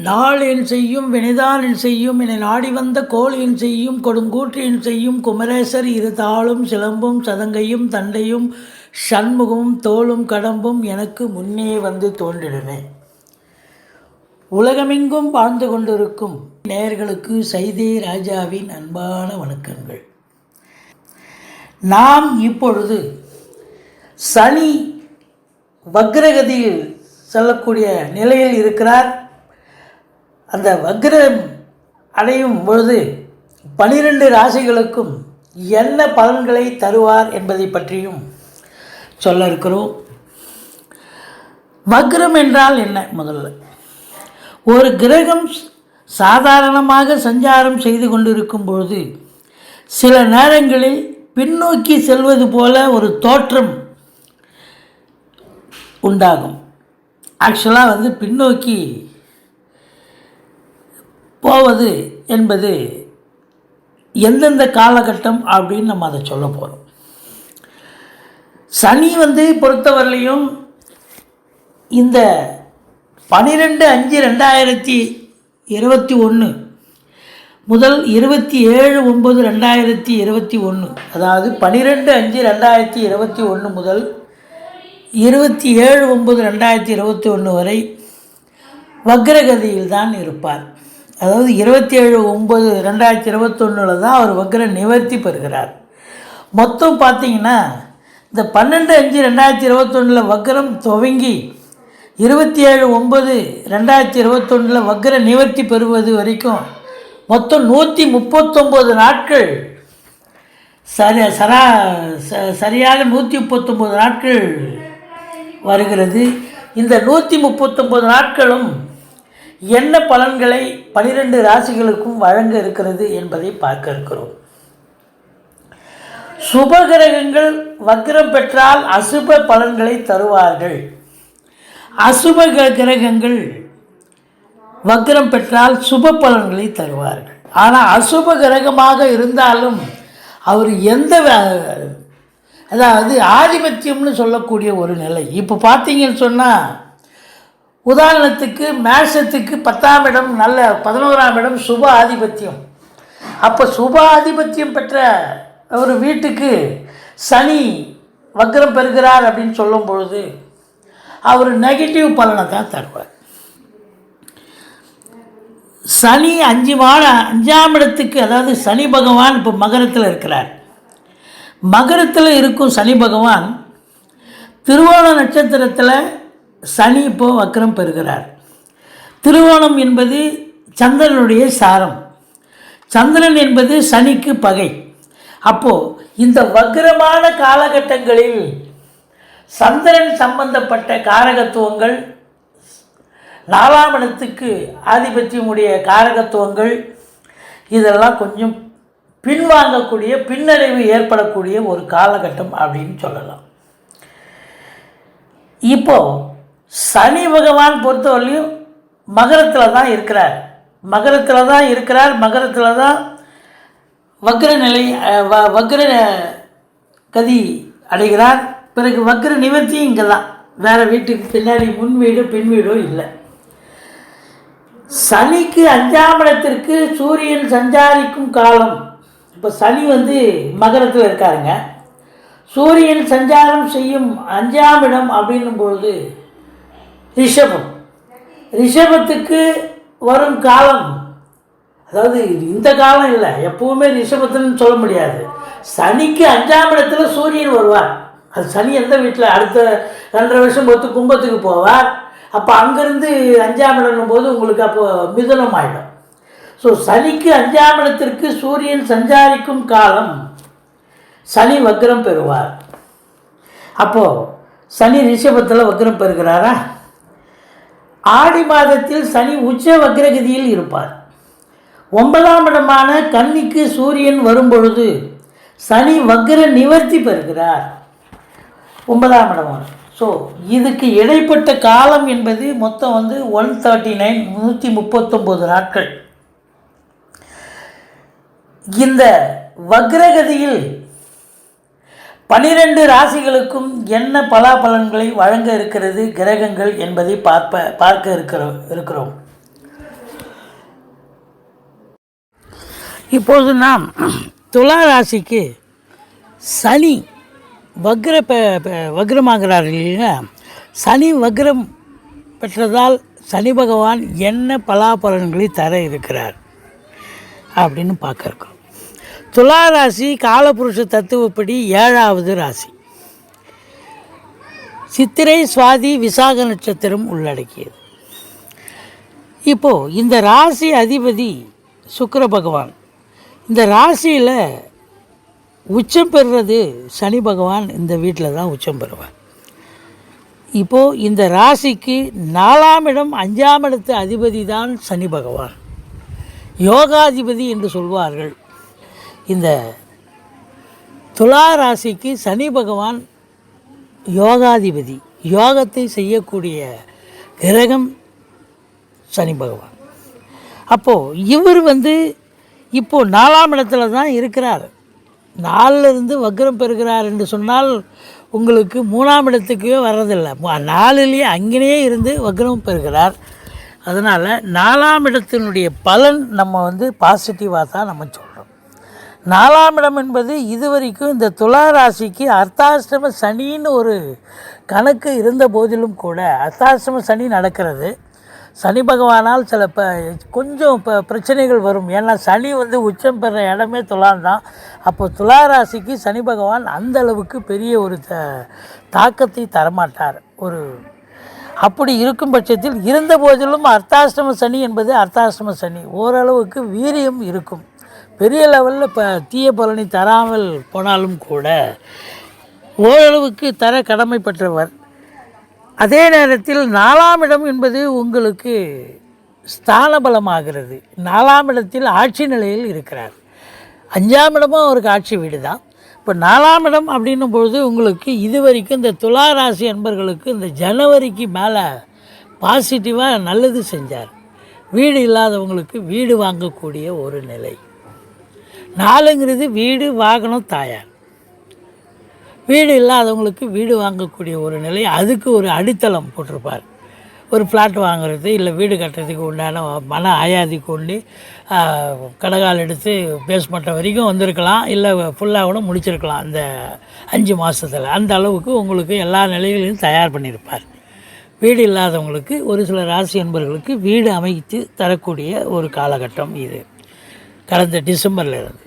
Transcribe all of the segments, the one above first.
நாள் என் செய்யும் வினைதான் என் செய்யும் என நாடி வந்த கோள் என் செய்யும் கொடுங்கூற்று என் செய்யும் குமரேசர் இரு தாளும் சிலம்பும் சதங்கையும் தண்டையும் சண்முகமும் தோளும் கடம்பும் எனக்கு முன்னே வந்து தோன்றிடுமே. உலகமெங்கும் வாழ்ந்து கொண்டிருக்கும் நேயர்களுக்கு சைதே ராஜாவின் அன்பான வணக்கங்கள். நாம் இப்பொழுது சனி வக்ரகதியில் செல்லக்கூடிய நிலையில் இருக்கிறார். அந்த வக்ரம் அடையும் பொழுது 12 ராசிகளுக்கும் என்ன பலன்களை தருவார் என்பதை பற்றியும் சொல்ல இருக்கிறோம். வக்ரம் என்றால் என்ன? முதல்ல ஒரு கிரகம் சாதாரணமாக சஞ்சாரம் செய்து கொண்டிருக்கும் பொழுது சில நேரங்களில் பின்னோக்கி செல்வது போல ஒரு தோற்றம் உண்டாகும். ஆக்சுவலாக பின்னோக்கி போவது என்பது எந்தெந்த காலகட்டம் அப்படின்னு நம்ம அதை சொல்ல போகிறோம். சனி பொறுத்தவரையிலையும் இந்த 12/5/2021 முதல் 27/9/2021, அதாவது 12/5/2021 முதல் 27/9/2021 வரை வக்ரகதியில் தான் இருப்பார். அதாவது 27/9/2021 தான் அவர் வக்ர நிவர்த்தி பெறுகிறார். மொத்தம் பார்த்திங்கன்னா இந்த 12/5/2021 வக்ரம் துவங்கி 27/9/2021 வக்ர நிவர்த்தி பெறுவது வரைக்கும் மொத்தம் 139 நாட்கள், சரியாக 139 நாட்கள் வருகிறது. இந்த 139 நாட்களும் என்ன பலன்களை 12 ராசிகளுக்கும் வழங்க இருக்கிறது என்பதை பார்க்க இருக்கிறோம். சுபகிரகங்கள் வக்ரம் பெற்றால் அசுப பலன்களை தருவார்கள். அசுப கிரகங்கள் வக்ரம் பெற்றால் சுப பலன்களை தருவார்கள். ஆனால் அசுப கிரகமாக இருந்தாலும் அவர் அதாவது ஆதிபத்தியம்னு சொல்லக்கூடிய ஒரு நிலை. இப்போ பார்த்தீங்கன்னு சொன்னால், உதாரணத்துக்கு மேஷத்துக்கு 10ஆம் இடம், நல்ல 11ஆம் இடம் சுப ஆதிபத்தியம். அப்போ சுப ஆதிபத்தியம் பெற்ற ஒரு வீட்டுக்கு சனி வக்ரம் பெறுகிறார் அப்படின்னு சொல்லும் பொழுது அவர் நெகட்டிவ் பலனை தான் தருவார். சனி 5ஆம் இடத்துக்கு, அதாவது சனி பகவான் இப்போ மகரத்தில் இருக்கிறார். மகரத்தில் இருக்கும் சனி பகவான் திருவோண நட்சத்திரத்தில் சனி இப்போ வக்ரம் பெறுகிறார். திருவோணம் என்பது சந்திரனுடைய சாரம், சந்திரன் என்பது சனிக்கு பகை. அப்போது இந்த வக்ரமான காலகட்டங்களில் சந்திரன் சம்பந்தப்பட்ட காரகத்துவங்கள், 4ஆம் இடத்துக்கு ஆதிபத்தியமுடைய காரகத்துவங்கள், இதெல்லாம் கொஞ்சம் பின்வாங்கக்கூடிய, பின்னடைவு ஏற்படக்கூடிய ஒரு காலகட்டம் அப்படின்னு சொல்லலாம். இப்போது சனி பகவான் பொறுத்தவரையிலும் மகரத்தில் தான் இருக்கிறார். மகரத்தில் தான் வக்ர நிலை, வக்ர கதி அடைகிறார். பிறகு வக்ர நிவர்த்தியும் இங்கே தான், வேறு வீட்டுக்கு பின்னாடி முன் வீடு பின் வீடோ இல்லை. சனிக்கு 5ஆம் இடத்திற்கு சூரியன் சஞ்சாரிக்கும் காலம். இப்போ சனி மகரத்தில் இருக்காருங்க. சூரியன் சஞ்சாரம் செய்யும் 5ஆம் இடம் அப்படின்னும்பொழுது ரிஷபத்துக்கு வரும் காலம், அதாவது இந்த காலம் இல்லை, எப்பவுமே ரிஷபத்துன்னு சொல்ல முடியாது. சனிக்கு 5ஆம் இடத்துல சூரியன் வருவார். அது சனி எந்த வீட்டில் அடுத்த 2.5 வருஷம் பொறுத்து கும்பத்துக்கு போவார். அப்போ அங்கேருந்து 5ஆம் இடம்னும் போது உங்களுக்கு அப்போ மிதுனம் ஆகிடும். ஸோ சனிக்கு 5ஆம் இடத்திற்கு சூரியன் சஞ்சாரிக்கும் காலம் சனி வக்ரம் பெறுவார். அப்போது சனி ரிஷபத்தில் வக்ரம் பெறுகிறாரா? ஆடி மாதத்தில் சனி உச்ச வக்ரகதியில் இருப்பார். 9ஆம் இடமான கன்னிக்கு சூரியன் வரும்பொழுது சனி வக்ர நிவர்த்தி பெறுகிறார். 9ஆம் இடமான. ஸோ இதுக்கு இடைப்பட்ட காலம் என்பது மொத்தம் 139, 139 நாட்கள். இந்த வக்ரகதியில் 12 ராசிகளுக்கும் என்ன பலாபலன்களை வழங்க இருக்கிறது கிரகங்கள் என்பதை பார்க்க இருக்கிறோம். இப்போது நாம் துலா ராசிக்கு சனி வக்ரமாகிறார் இல்லையா? சனி வக்ரம் பெற்றதால் சனி பகவான் என்ன பலாபலன்களை தர இருக்கிறார் அப்படின்னு பார்க்க இருக்கோம். துலா ராசி காலபுருஷ தத்துவப்படி 7வது ராசி. சித்திரை சுவாதி விசாக நட்சத்திரம் உள்ளடக்கியது. இப்போது இந்த ராசி அதிபதி சுக்கிர பகவான். இந்த ராசியில் உச்சம் பெறுறது சனி பகவான் இந்த வீட்டில் தான் உச்சம் பெறுவார். இப்போது இந்த ராசிக்கு 4ஆம் இடம் 5ஆம் இடத்து அதிபதி தான் சனி பகவான், யோகாதிபதி என்று சொல்வார்கள். இந்த துலா ராசிக்கு சனி பகவான் யோகாதிபதி, யோகத்தை செய்யக்கூடிய கிரகம் சனி பகவான். அப்போது இவர் இப்போது 4ஆம் இடத்துல தான் இருக்கிறார். 4லிருந்து வக்ரம் பெறுகிறார் என்று சொன்னால் உங்களுக்கு 3ஆம் இடத்துக்கே வர்றதில்லை. 4லேயே அங்கேயே இருந்து வக்ரம் பெறுகிறார். அதனால் 4ஆம் இடத்தினுடைய பலன் நம்ம பாசிட்டிவாக தான் நம்ம சொல்கிறோம். 4ஆம் இடம் என்பது இதுவரைக்கும் இந்த துலா ராசிக்கு அர்த்தாஷ்டம சனின்னு ஒரு கணக்கு இருந்த போதிலும் கூட, அர்த்தாஷ்டம சனி நடக்கிறது. சனி பகவானால் சில கொஞ்சம் பிரச்சனைகள் வரும். ஏன்னா சனி உச்சம் பெற இடமே துலாம் தான். அப்போ துலா ராசிக்கு சனி பகவான் அந்த அளவுக்கு பெரிய ஒரு தாக்கத்தை தரமாட்டார். அப்படி இருக்கும் பட்சத்தில் இருந்த போதிலும் அர்த்தாஷ்டம சனி என்பது அர்த்தாஷ்டம சனி, ஓரளவுக்கு வீரியம் இருக்கும். பெரிய லெவலில் தீய பலனை தராமல் போனாலும் கூட ஓரளவுக்கு தர கடமைப்பட்டவர். அதே நேரத்தில் 4ஆம் இடம் என்பது உங்களுக்கு ஸ்தான பலமாகிறது. 4ஆம் இடத்தில் ஆட்சி நிலையில் இருக்கிறார். 5ஆம் இடமும் அவருக்கு ஆட்சி வீடு தான். இப்போ 4ஆம் இடம் அப்படின்னும் பொழுது உங்களுக்கு இதுவரைக்கும் இந்த துலா ராசி அன்பர்களுக்கு இந்த ஜனவரிக்கு மேலே பாசிட்டிவாக நல்லது செஞ்சார். வீடு இல்லாதவங்களுக்கு வீடு வாங்கக்கூடிய ஒரு நிலை. 4ங்கிறது வீடு, வாகனம், தாயார். வீடு இல்லாதவங்களுக்கு வீடு வாங்கக்கூடிய ஒரு நிலை, அதுக்கு ஒரு அடித்தளம் போட்டிருப்பார். ஒரு ஃப்ளாட் வாங்குறது இல்லை வீடு கட்டுறதுக்கு உண்டான மன ஆயாதி கொண்டு கடகால் எடுத்து பேஸ்மெண்ட்டை வரைக்கும் வந்திருக்கலாம், இல்லை ஃபுல்லாக கூட முடிச்சிருக்கலாம் இந்த 5 மாதத்தில். அந்த அளவுக்கு உங்களுக்கு எல்லா நிலைகளையும் தயார் பண்ணியிருப்பார். வீடு இல்லாதவங்களுக்கு ஒரு சில ராசி என்பவர்களுக்கு வீடு அமைத்து தரக்கூடிய ஒரு காலகட்டம் இது, கடந்த டிசம்பரில் இருந்து.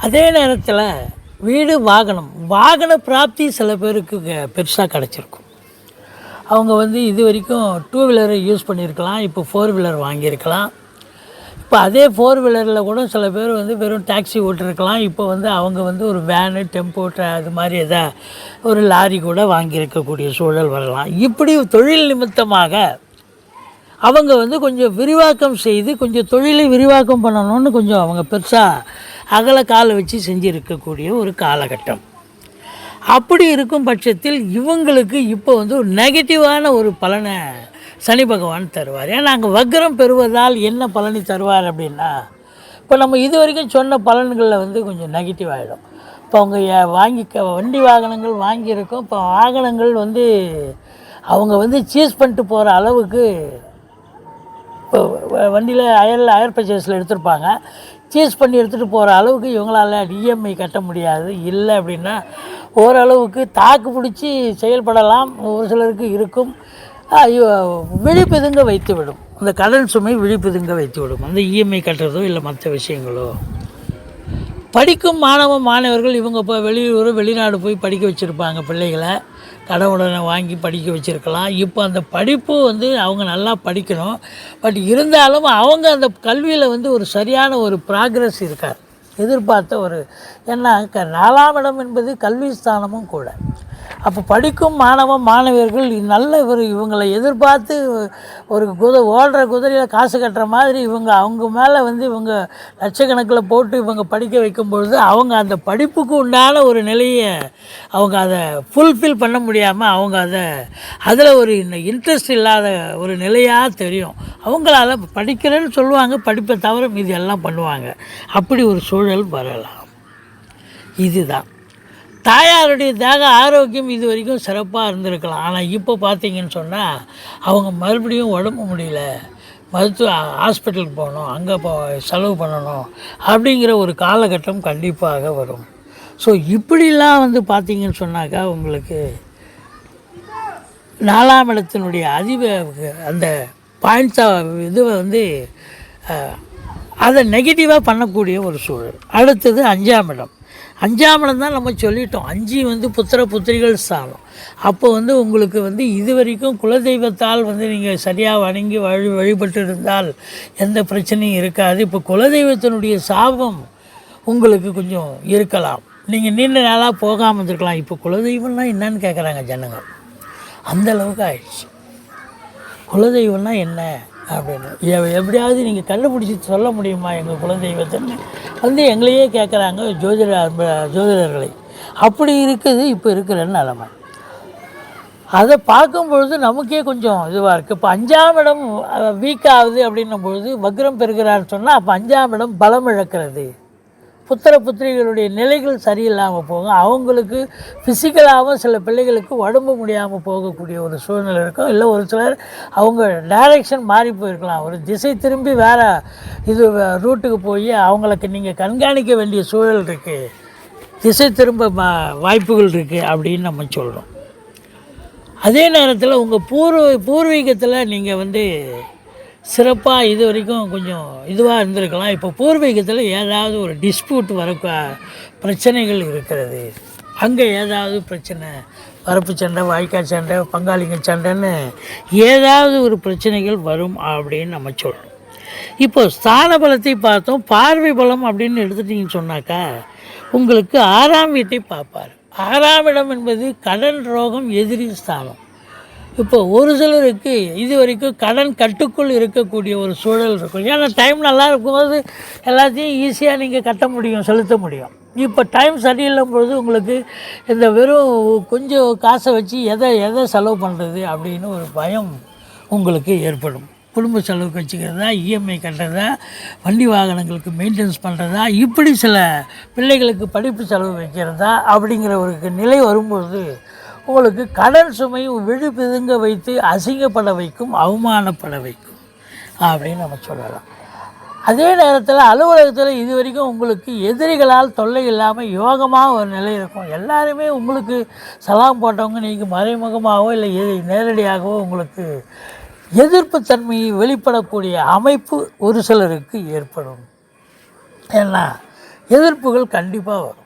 அதே நேரத்தில் வீடு, வாகன பிராப்தி சில பேருக்கு பெருசாக கிடச்சிருக்கும். அவங்க இது வரைக்கும் 2 வீலரை யூஸ் பண்ணியிருக்கலாம், இப்போ 4 வீலர் வாங்கியிருக்கலாம். இப்போ அதே 4 வீலரில் கூட சில பேர் வெறும் டாக்ஸி ஓட்டிருக்கலாம். இப்போ அவங்க ஒரு வேனு, டெம்போ, அது மாதிரி எதாவது ஒரு லாரி கூட வாங்கியிருக்கக்கூடிய சூழல் வரலாம். இப்படி தொழில் நிமித்தமாக அவங்க கொஞ்சம் விரிவாக்கம் செய்து கொஞ்சம் தொழிலை விரிவாக்கம் பண்ணணும்னு கொஞ்சம் அவங்க பெருசாக அகல காலை வச்சு செஞ்சுருக்கக்கூடிய ஒரு காலகட்டம். அப்படி இருக்கும் பட்சத்தில் இவங்களுக்கு இப்போ ஒரு நெகட்டிவான ஒரு பலனை சனி பகவான் தருவார். ஏன்னா அங்கே வக்ரம் பெறுவதால் என்ன பலனை தருவார் அப்படின்னா, இப்போ நம்ம இது வரைக்கும் சொன்ன பலன்களில் கொஞ்சம் நெகட்டிவ் ஆகிடும். இப்போ அவங்க வண்டி வாகனங்கள் வாங்கியிருக்கோம். இப்போ வாகனங்கள் அவங்க சீஸ் பண்ணிட்டு போகிற அளவுக்கு, இப்போ வண்டியில் ஹையர் பர்ச்சேஸில் எடுத்திருப்பாங்க, சீஸ் பண்ணி எடுத்துகிட்டு போகிற அளவுக்கு இவங்களால் இஎம்ஐ கட்ட முடியாது. இல்லை அப்படின்னா ஓரளவுக்கு தாக்கு பிடிச்சி செயல்படலாம், ஒரு சிலருக்கு இருக்கும். விழிப்புதுங்க வைத்துவிடும், அந்த கடன் சுமை விழிப்புதுங்க வைத்துவிடும், அந்த இஎம்ஐ கட்டுறதோ இல்லை மற்ற விஷயங்களோ. படிக்கும் மாணவர்கள் இவங்க இப்போ வெளிநாடு போய் படிக்க வச்சுருப்பாங்க பிள்ளைகளை, கடவுடனை வாங்கி படிக்க வச்சுருக்கலாம். இப்போ அந்த படிப்பு அவங்க நல்லா படிக்கணும். பட் இருந்தாலும் அவங்க அந்த கல்வியில் ஒரு சரியான ஒரு ப்ராக்ரஸ் இருக்காது, எதிர்பார்த்த ஏன்னா 4ஆம் இடம் என்பது கல்வி ஸ்தானமும் கூட. அப்போ படிக்கும் மாணவர்கள் நல்ல இவங்களை எதிர்பார்த்து ஒரு ஓடுற குதிரையில் காசு கட்டுற மாதிரி அவங்க மேலே இவங்க லட்சக்கணக்கில் போட்டு இவங்க படிக்க வைக்கும் பொழுது அவங்க அந்த படிப்புக்கு உண்டான ஒரு நிலையை அவங்க அதை ஃபுல்ஃபில் பண்ண முடியாமல் அவங்க அதில் ஒரு இன்ட்ரெஸ்ட் இல்லாத ஒரு நிலையாக தெரியும். அவங்களால படிக்கிறேன்னு சொல்லுவாங்க, படிப்பை தவிர மீதி எல்லாம் பண்ணுவாங்க. அப்படி ஒரு சூழல் வரலாம். இதுதான் தாயாருடைய தேக ஆரோக்கியம் இது வரைக்கும் சிறப்பாக இருந்திருக்கலாம். ஆனால் இப்போ பார்த்தீங்கன்னு சொன்னால் அவங்க மறுபடியும் உடம்பு முடியல, மருத்துவ ஹாஸ்பிட்டலுக்கு போகணும், அங்கே செலவு பண்ணணும் அப்படிங்கிற ஒரு காலகட்டம் கண்டிப்பாக வரும். ஸோ இப்படிலாம் வந்து பார்த்தீங்கன்னு சொன்னாக்கா உங்களுக்கு 4ஆம் இடத்தினுடைய அந்த பாயிண்ட்ஸை இதுவை வந்து அதை நெகட்டிவாக பண்ணக்கூடிய ஒரு சூழல். அடுத்தது 5ஆம் இடம். 5ஆம் இடம் தான் நம்ம சொல்லிட்டோம். 5 வந்து புத்திர புத்திரிகள் ஸ்தானம். அப்போ வந்து உங்களுக்கு வந்து இது வரைக்கும் குலதெய்வத்தால் வந்து நீங்கள் சரியாக வணங்கி வழிபட்டு இருந்தால் எந்த பிரச்சனையும் இருக்காது. இப்போ குலதெய்வத்தினுடைய சாபம் உங்களுக்கு கொஞ்சம் இருக்கலாம். நீங்கள் நீண்ட நாளாக போகாமல் இருந்திருக்கலாம். இப்போ குலதெய்வம்னா என்னன்னு கேட்குறாங்க ஜனங்கள். அந்தளவுக்கு ஆயிடுச்சு. குலதெய்வம்னா என்ன அப்படின்னு எப்படியாவது நீங்கள் கண்டுபிடிச்சி சொல்ல முடியுமா எங்கள் குலதெய்வத்தைன்னு வந்து எங்களையே கேட்குறாங்க ஜோதிடர்களை. அப்படி இருக்குது இப்போ இருக்கிற நிலைமை. அதை பார்க்கும்பொழுது நமக்கே கொஞ்சம் இதுவாக இருக்குது. இப்போ 5ஆம் இடம் வீக் ஆகுது அப்படின்னும் பொழுது வக்ரம் பெறுகிறான்னு சொன்னால் அப்போ 5ஆம் இடம் பலம் இழக்கிறது. புத்திர புத்திரிகளுடைய நிலைகள் சரியில்லாமல் போகும். அவங்களுக்கு ஃபிசிக்கலாகவும் சில பிள்ளைகளுக்கு உடம்பு முடியாமல் போகக்கூடிய ஒரு சூழ்நிலை இருக்கும். இல்லை ஒரு சிலர் அவங்க டைரெக்ஷன் மாறி போயிருக்கலாம், ஒரு திசை திரும்பி வேறு இது ரூட்டுக்கு போய் அவங்களுக்கு நீங்கள் கண்காணிக்க வேண்டிய சூழல் இருக்குது, திசை திரும்ப வாய்ப்புகள் இருக்குது அப்படின்னு நம்ம சொல்கிறோம். அதே நேரத்தில் உங்கள் பூர்வீகத்தில் நீங்கள் வந்து சிறப்பாக இது வரைக்கும் கொஞ்சம் இதுவாக இருந்திருக்கலாம். இப்போ பூர்வீகத்தில் ஏதாவது ஒரு டிஸ்பியூட் பிரச்சனைகள் இருக்கிறது, அங்கே ஏதாவது பிரச்சனை, வரப்பு சண்டை, வாய்க்கால் சண்டை, பங்காளிங்க சண்டைன்னு ஏதாவது ஒரு பிரச்சனைகள் வரும் அப்படின்னு நம்ம சொல்கிறோம். இப்போ ஸ்தான பலத்தை பார்த்தோம். பார்வை பலம் அப்படின்னு எடுத்துட்டிங்கன்னு சொன்னாக்கா உங்களுக்கு 6ஆம் வீட்டை பார்ப்பார். 6ஆம் இடம் என்பது கடன், ரோகம், எதிரி ஸ்தானம். இப்போ ஒரு சிலருக்கு இது வரைக்கும் கடன் கட்டுக்குள் இருக்கக்கூடிய ஒரு சூழல் இருக்கும். ஏன்னா டைம் நல்லா இருக்கும்போது எல்லாத்தையும் ஈஸியாக நீங்கள் கட்ட முடியும், செலுத்த முடியும். இப்போ டைம் சரியில்லும் பொழுது உங்களுக்கு இந்த வெறும் கொஞ்சம் காசை வச்சு எதை செலவு பண்ணுறது அப்படின்னு ஒரு பயம் உங்களுக்கு ஏற்படும். குடும்ப செலவுக்கு வச்சுக்கிறதா, இஎம்ஐ கட்டுறதா, வண்டி வாகனங்களுக்கு மெயின்டெனன்ஸ் பண்ணுறதா, இப்படி சில பிள்ளைகளுக்கு படிப்பு செலவு வைக்கிறதா அப்படிங்கிற ஒரு நிலை வரும்பொழுது உங்களுக்கு கடன் சுமை விழுபிதுங்க வைத்து அசிங்கப்பட வைக்கும், அவமானப்பட வைக்கும் அப்படின்னு நம்ம சொல்லலாம். அதே நேரத்தில் அலுவலகத்தில் இது வரைக்கும் உங்களுக்கு எதிரிகளால் தொல்லை இல்லாமல் யோகமாக ஒரு நிலை இருக்கும். எல்லாருமே உங்களுக்கு சலாம் போட்டவங்க நீங்கள் மறைமுகமாகவோ இல்லை நேரடியாகவோ உங்களுக்கு எதிர்ப்பு தன்மையை வெளிப்படக்கூடிய அமைப்பு ஒரு சிலருக்கு ஏற்படும். ஏன்னா எதிர்ப்புகள் கண்டிப்பாக வரும்.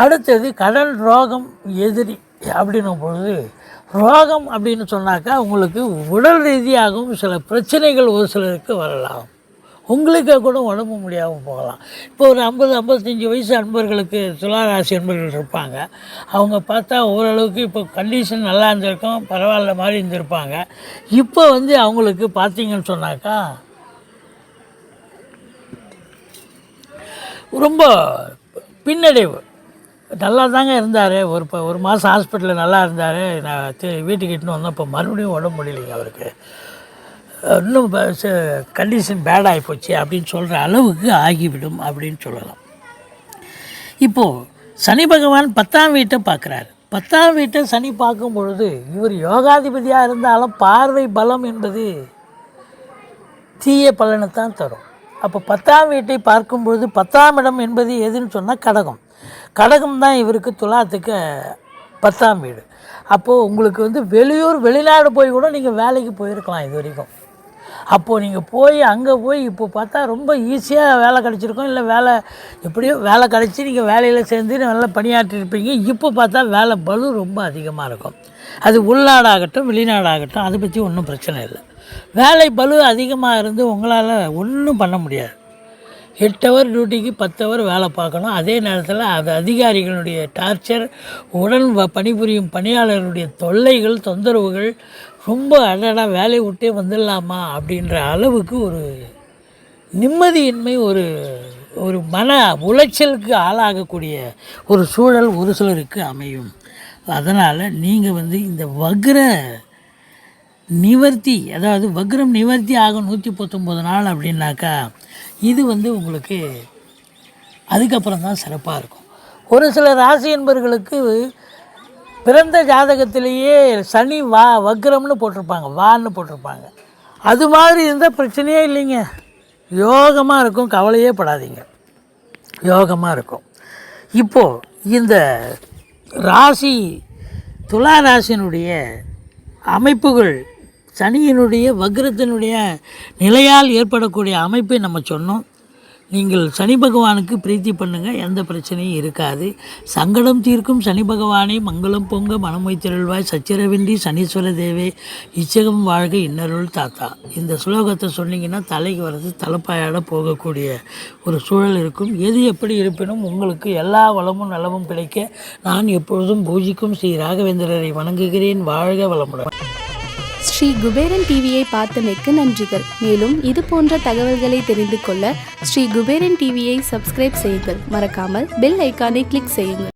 அடுத்தது கடன், ரோகம், எதிரி அப்படின்னும் பொழுது ரோகம் அப்படின்னு சொன்னாக்கா உங்களுக்கு உடல் ரீதியாகவும் சில பிரச்சனைகள் ஒரு சிலருக்கு வரலாம். உங்களுக்கே கூட உடம்பு முடியாமல் போகலாம். இப்போ ஒரு 50-55 வயசு அன்பர்களுக்கு, துளாராசி அன்பர்கள் இருப்பாங்க. அவங்க பார்த்தா ஓரளவுக்கு இப்போ கண்டிஷன் நல்லா இருந்திருக்கும், பரவாயில்ல மாதிரி இருந்திருப்பாங்க. இப்போ வந்து அவங்களுக்கு பார்த்தீங்கன்னு சொன்னாக்கா ரொம்ப பின்னடைவு. நல்லா தாங்க இருந்தார், ஒரு மாதம் ஹாஸ்பிட்டலில் நல்லா இருந்தார், நான் வீட்டுக்கு இட்டுன்னு வந்தேன், இப்போ மறுபடியும் உடம்பு முடியலைங்க அவருக்கு, இன்னும் கண்டிஷன் பேடாகி போச்சு அப்படின்னு சொல்கிற அளவுக்கு ஆகிவிடும் அப்படின்னு சொல்லலாம். இப்போது சனி பகவான் 10ஆம் வீட்டை பார்க்குறாரு. 10ஆம் வீட்டை சனி பார்க்கும் பொழுது இவர் யோகாதிபதியாக இருந்தாலும் பார்வை பலம் என்பது தீய பலனை தான் தரும். அப்போ 10ஆம் வீட்டை பார்க்கும்பொழுது 10ஆம் இடம் என்பது எதுன்னு சொன்னால் கடகம் தான் இவருக்கு துலாத்துக்கு 10ஆம் வீடு. அப்போது உங்களுக்கு வந்து வெளிநாடு போய் கூட நீங்கள் வேலைக்கு போயிருக்கலாம் இது வரைக்கும். அப்போது நீங்கள் அங்கே போய் இப்போ பார்த்தா ரொம்ப ஈஸியாக வேலை கிடச்சிருக்கும், இல்லை எப்படியோ வேலை கிடச்சி நீங்கள் வேலையில் சேர்ந்து நல்லா பணியாற்றிருப்பீங்க. இப்போ பார்த்தா வேலை பளு ரொம்ப அதிகமாக இருக்கும். அது உள்நாடாகட்டும் வெளிநாடாகட்டும் அதை பற்றி ஒன்றும் பிரச்சனை இல்லை. வேலை பளு அதிகமாக இருந்து உங்களால் ஒன்றும் பண்ண முடியாது. 8 ஹவர் டியூட்டிக்கு 10 ஹவர் வேலை பார்க்கணும். அதே நேரத்தில் அது அதிகாரிகளுடைய டார்ச்சர், உடன் பணிபுரியும் பணியாளர்களுடைய தொல்லைகள், தொந்தரவுகள் ரொம்ப அடடா வேலையை விட்டே வந்துடலாமா அப்படின்ற அளவுக்கு ஒரு நிம்மதியின்மை, ஒரு மன உளைச்சலுக்கு ஆளாகக்கூடிய ஒரு சூழல் ஒரு சிலருக்கு அமையும். அதனால் நீங்கள் வந்து இந்த வக்ர நிவர்த்தி, அதாவது வக்ரம் நிவர்த்தி ஆகும் 119 நாள் அப்படின்னாக்கா இது வந்து உங்களுக்கு அதுக்கப்புறம் தான் சிறப்பாக இருக்கும். ஒரு சில ராசி என்பர்களுக்கு பிறந்த ஜாதகத்திலேயே சனி வக்ரம்னு போட்டிருப்பாங்க, வான்னு போட்டிருப்பாங்க. அது மாதிரி இருந்தால் பிரச்சனையே இல்லைங்க, யோகமாக இருக்கும், கவலையே படாதீங்க, யோகமாக இருக்கும். இப்போது இந்த ராசி துலா ராசியினுடைய அமைப்புகள், சனியினுடைய வக்ரத்தினுடைய நிலையால் ஏற்படக்கூடிய அமைப்பை நம்ம சொன்னோம். நீங்கள் சனி பகவானுக்கு பிரீத்தி பண்ணுங்கள், எந்த பிரச்சனையும் இருக்காது. சங்கடம் தீர்க்கும் சனி பகவானே, மங்களம் பொங்க மனமொய் திரள்வாய், சச்சிரவின்றி சனீஸ்வர தேவே, இச்சகம் வாழ்க இன்னருள் தாத்தா. இந்த ஸ்லோகத்தை சொன்னீங்கன்னா தலைக்கு வர்றது தலைப்பாயோட போகக்கூடிய ஒரு சூழல் இருக்கும். எது எப்படி இருப்பினும் உங்களுக்கு எல்லா வளமும் நலமும் கிடைக்க நான் எப்பொழுதும் பூஜிக்கும் ஸ்ரீ ராகவேந்திரரை வணங்குகிறேன். வாழ்க வளமுடன். ஸ்ரீ குபேரன் டிவியை பார்த்தமைக்கு நன்றிகள். மேலும் இது போன்ற தகவல்களை தெரிந்து கொள்ள ஸ்ரீ குபேரன் டிவியை சப்ஸ்கிரைப் செய்யுங்கள். மறக்காமல் பெல் ஐக்கானை கிளிக் செய்யுங்கள்.